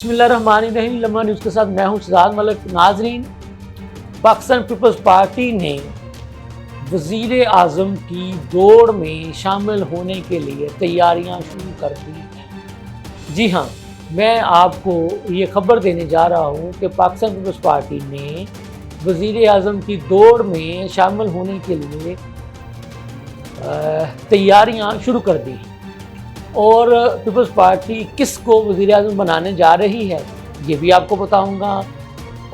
बिस्मिल्लाहिर्रहमानिर्रहीम। लम्हा न्यूज़ के साथ मैं हूं शहजाद मलिक। नाजरीन, पाकिस्तान पीपल्स पार्टी ने वज़ीर आज़म की दौड़ में शामिल होने के लिए तैयारियां शुरू कर दी हैं। जी हाँ, मैं आपको ये खबर देने जा रहा हूं कि पाकिस्तान पीपल्स पार्टी ने वज़ीर आज़म की दौड़ में शामिल होने के लिए तैयारियां शुरू कर दी हैं। और पीपल्स पार्टी किस को वज़ीर आज़म बनाने जा रही है ये भी आपको बताऊंगा,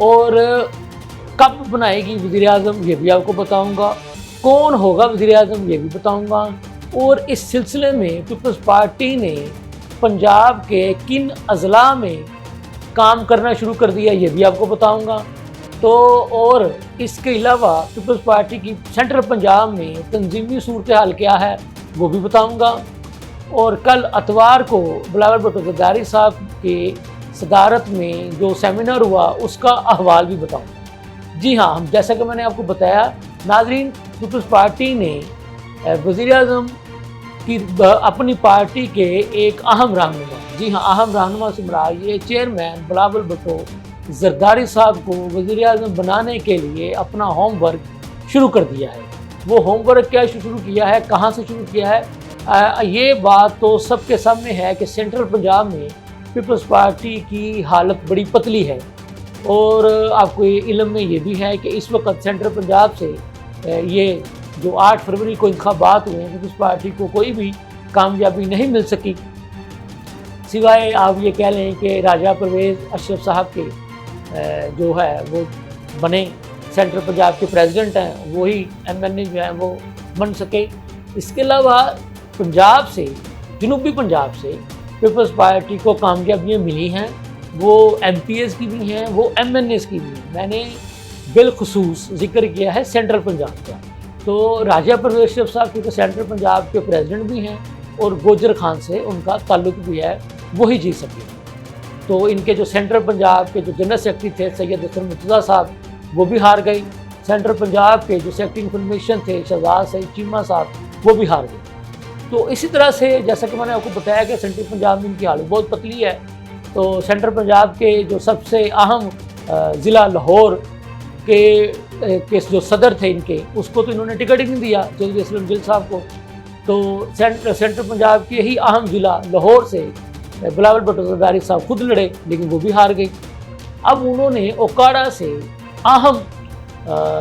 और कब बनाएगी वज़ीर आज़म ये भी आपको बताऊंगा, कौन होगा वज़ीर आज़म ये भी बताऊंगा, और इस सिलसिले में पीपल्स पार्टी ने पंजाब के किन अज़ला में काम करना शुरू कर दिया ये भी आपको बताऊंगा। तो और इसके अलावा पीपल्स पार्टी की सेंट्रल पंजाब में तंजीमी सूरत हाल क्या है वो भी बताऊँगा। और कल अतवार को बिलावल भुट्टो ज़रदारी साहब के सदारत में जो सेमिनार हुआ उसका अहवाल भी बताऊंगा। जी हाँ, हम जैसा कि मैंने आपको बताया नाजरीन, पीपल्स पार्टी ने वज़ीर आज़म की अपनी पार्टी के एक अहम रहनुमा, जी हाँ अहम रहनुमा से मुराद ये चेयरमैन बिलावल भुट्टो ज़रदारी साहब को वज़ीर आज़म बनाने के लिए अपना होमवर्क शुरू कर दिया है। वो होमवर्क क्या शुरू किया है, कहाँ से शुरू किया है, ये बात तो सबके सामने है कि सेंट्रल पंजाब में पीपल्स पार्टी की हालत बड़ी पतली है। और आपको ये इल्म में ये भी है कि इस वक्त सेंट्रल पंजाब से ये जो 8 फरवरी को इंतखाबात हुए हैं, पीपल्स पार्टी को कोई भी कामयाबी नहीं मिल सकी, सिवाय आप ये कह लें कि राजा परवेज़ अशरफ साहब के जो है वो बने सेंट्रल पंजाब के प्रेसिडेंट हैं, वही MNA जो हैं वो बन सके। इसके अलावा पंजाब से, जनूबी पंजाब से पीपल्स पार्टी को कामयाबियाँ मिली हैं, वो MPs की भी हैं, वो MNAs की भी हैं। मैंने बिलखुसूस जिक्र किया है सेंट्रल पंजाब का। तो राजा परवेज़ अशरफ साहब क्योंकि सेंट्रल पंजाब के प्रेसिडेंट भी हैं और गोजर खान से उनका ताल्लुक भी है, वही जीत सके। तो इनके जो सेंट्रल पंजाब के जो जनरल सेक्रेटरी थे सैयद हसन मुर्तज़ा साहब, वो भी हार गए। सेंट्रल पंजाब के जो सेक्रेटरी इन्फॉर्मेशन थे शहजाद सईद चीमा साहब, वो भी हार गए। तो इसी तरह से जैसा कि मैंने आपको बताया कि सेंट्रल पंजाब में इनकी हालत बहुत पतली है। तो सेंट्रल पंजाब के जो सबसे अहम ज़िला लाहौर के जो सदर थे इनके, उसको तो इन्होंने टिकट ही नहीं दिया चौधरी असलम गिल साहब को। तो सेंट्रल पंजाब के ही अहम ज़िला लाहौर से बिलावल भुट्टो ज़रदारी साहब खुद लड़े, लेकिन वो भी हार गई। अब उन्होंने ओकाड़ा से अहम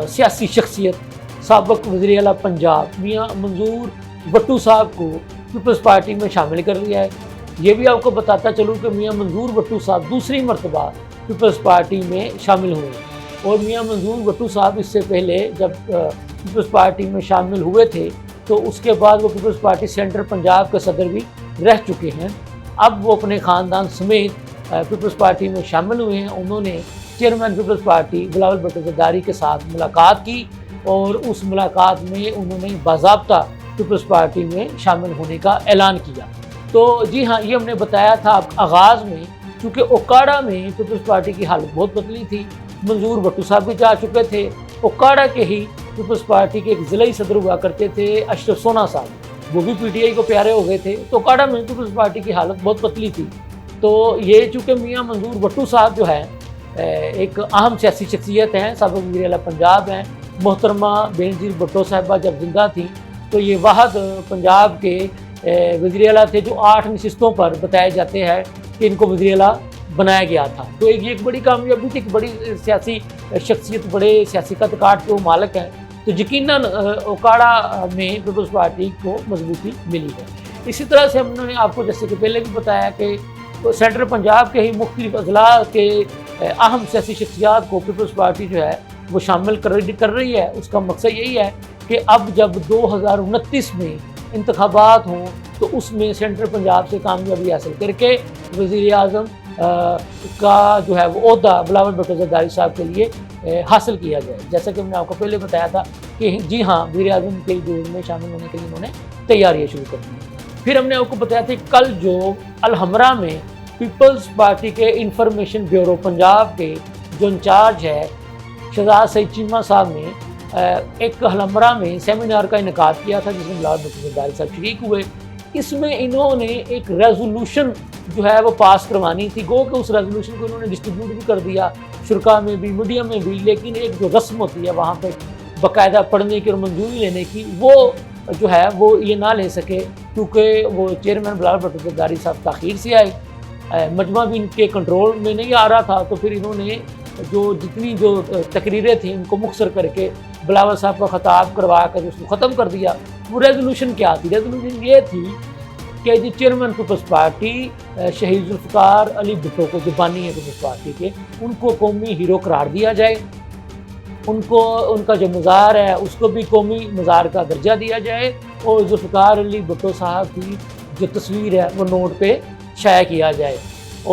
सियासी शख्सियत साबिक़ वज़ीर आला पंजाब मियाँ मंजूर भट्टू साहब को पीपल्स पार्टी में शामिल कर लिया है। ये भी आपको बताता चलूँ कि मियाँ मंजूर भट्टू साहब दूसरी मरतबा पीपल्स पार्टी में शामिल हुए, और मियाँ मंजूर भट्टू साहब इससे पहले जब पीपल्स पार्टी में शामिल हुए थे तो उसके बाद वो पीपल्स पार्टी सेंट्रल पंजाब के सदर भी रह चुके हैं। अब वो अपने ख़ानदान समेत पीपल्स पार्टी में शामिल हुए हैं। उन्होंने चेयरमैन पीपल्स पार्टी बिलावल भुट्टो ज़रदारी के साथ मुलाकात की, और उस मुलाकात में उन्होंने बाज़ाब्ता पीपल्स पार्टी में शामिल होने का ऐलान किया। तो जी हाँ, ये हमने बताया था आगाज़ में, क्योंकि ओकाड़ा में पीपल्स पार्टी की हालत बहुत पतली थी। मंजूर भट्टू साहब भी जा चुके थे। ओकाड़ा के ही पीपल्स पार्टी के एक ज़िलाई सदर हुआ करते थे अशरफ सोना साहब, वो भी PTI को प्यारे हो गए थे। तो ओकाड़ा में पीपल्स पार्टी की हालत बहुत पतली थी। तो ये चूँकि मियाँ मंजूर भट्टू साहब जो है एक अहम सियासी शख्सियत हैं, साबिक़ वज़ीर आला पंजाब हैं। मोहतरमा बेनज़ीर भुट्टो साहिबा जब जिंदा थी तो ये वाहद पंजाब के वज़ीर आला थे जो 8 नशिस्तों पर बताए जाते हैं कि इनको वज़ीर आला बनाया गया था। तो एक बड़ी कामयाबी थी, एक बड़ी सियासी शख्सियत, बड़े सियासी कद काट के वो मालिक हैं। तो यकीनन ओकाड़ा में पीपल्स पार्टी को मजबूती मिली है। इसी तरह से हमने आपको जैसे कि पहले भी बताया कि सेंट्रल पंजाब के ही मुख्तलिफ अज़ला के अहम सियासी शख्सियात को पीपल्स पार्टी जो है वो शामिल कर रही है। उसका मकसद यही है कि अब जब 2029 में इंतखाबात हों तो उसमें सेंट्रल पंजाब से कामयाबी हासिल करके वज़ीर आज़म का जो है वो ओहदा बिलावल भुट्टो ज़रदारी साहब के लिए हासिल किया जाए। जैसा कि मैंने आपको पहले बताया था कि जी हाँ, वज़ीर आज़म के जोड़ में शामिल होने के लिए उन्होंने तैयारियाँ शुरू कर दी। फिर हमने आपको बताया था कल जो अलहमरा में पीपल्स पार्टी के इंफॉर्मेशन ब्यूरो पंजाब के जो इंचार्ज है शहजाद सईद चीमा साहब ने एक अलहमरा में सेमिनार का इनेकाद किया था, जिसमें बिलावल भुट्टो ज़रदारी साहब शरीक हुए। اس میں انہوں نے ایک ریزولوشن جو ہے وہ پاس کروانی تھی، گو کہ اس ریزولوشن کو انہوں نے ڈسٹریبیوٹ بھی کر دیا شرکاء میں بھی، میڈیا میں بھی، لیکن ایک جو رسم ہوتی ہے وہاں پہ باقاعدہ پڑھنے کی اور منظوری لینے کی، وہ جو ہے وہ یہ نہ لے سکے، کیونکہ وہ چیئرمین بلال بھٹو زرداری صاحب تاخیر سے آئے، مجمع بھی ان کے کنٹرول میں نہیں آ رہا تھا، تو پھر انہوں نے جتنی تقریریں تھیں ان کو مختصر کر کے بلاول صاحب کا خطاب کروا کر اس کو ختم کر دیا۔ وہ ریزولوشن کیا تھی؟ ریزولوشن یہ تھی کہ جی چیئرمین پیپلز پارٹی شہید ذوالفقار علی بھٹو کو، جو بانی ہے پیپلز پارٹی کے، ان کو قومی ہیرو قرار دیا جائے، ان کا جو مزار ہے اس کو بھی قومی مزار کا درجہ دیا جائے، اور ذوالفقار علی بھٹو صاحب کی جو تصویر ہے وہ نوٹ پہ شائع کیا جائے،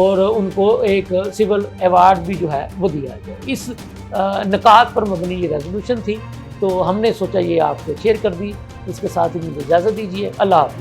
اور ان کو ایک سول ایوارڈ بھی جو ہے وہ دیا جائے۔ اس نکات پر مبنی یہ ریزولوشن تھی، تو ہم نے سوچا یہ آپ سے شیئر کر دی۔ اس کے ساتھ ہی مجھے اجازت دیجیے، اللہ حافظ۔